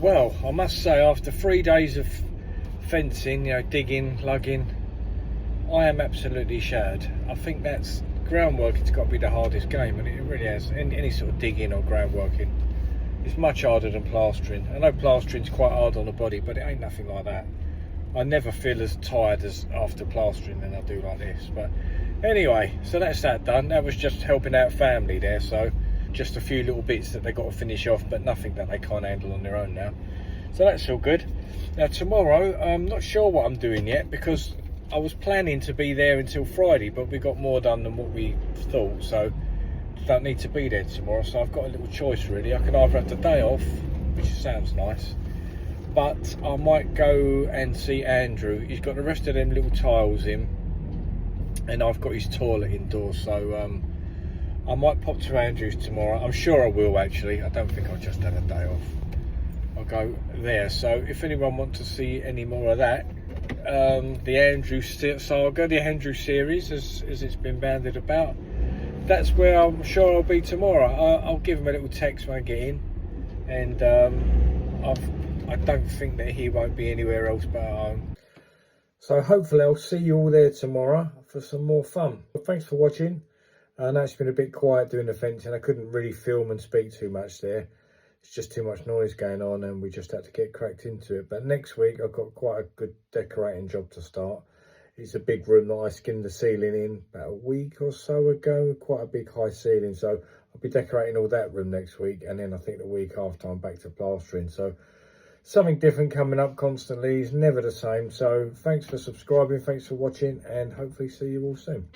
Well, I must say, after 3 days of fencing, you know, digging, lugging, I am absolutely shattered. I think that's groundwork. It's got to be the hardest game, and it really has. Any sort of digging or groundworking, it's much harder than plastering. I know plastering's quite hard on the body, but it ain't nothing like that. I never feel as tired as after plastering than I do like this. But anyway, so that's that done. That was just helping out family there, so just a few little bits that they got to finish off, but nothing that they can't handle on their own now. So that's all good. Now tomorrow, I'm not sure what I'm doing yet, because I was planning to be there until Friday, but we got more done than what we thought, so don't need to be there tomorrow. So I've got a little choice really. I can either have the day off, which sounds nice, but I might go and see Andrew. He's got the rest of them little tiles in, and I've got his toilet indoors, so I might pop to Andrew's tomorrow. I'm sure I will actually. I don't think I'll just have a day off. I'll go there. So if anyone wants to see any more of that, the Andrew saga, the Andrew series, as it's been banded about, that's where I'm sure I'll be tomorrow. I'll give him a little text when I get in, and I don't think that he won't be anywhere else but at home. So hopefully I'll see you all there tomorrow for some more fun. Well, thanks for watching. I know it's been a bit quiet doing the fencing. I couldn't really film and speak too much there. It's just too much noise going on, and we just had to get cracked into it. But next week I've got quite a good decorating job to start. It's a big room that I skinned the ceiling in about a week or so ago. Quite a big high ceiling, so I'll be decorating all that room next week, and then I think the week after I'm back to plastering. So something different coming up constantly. Is never the same. So thanks for subscribing, thanks for watching, and hopefully see you all soon.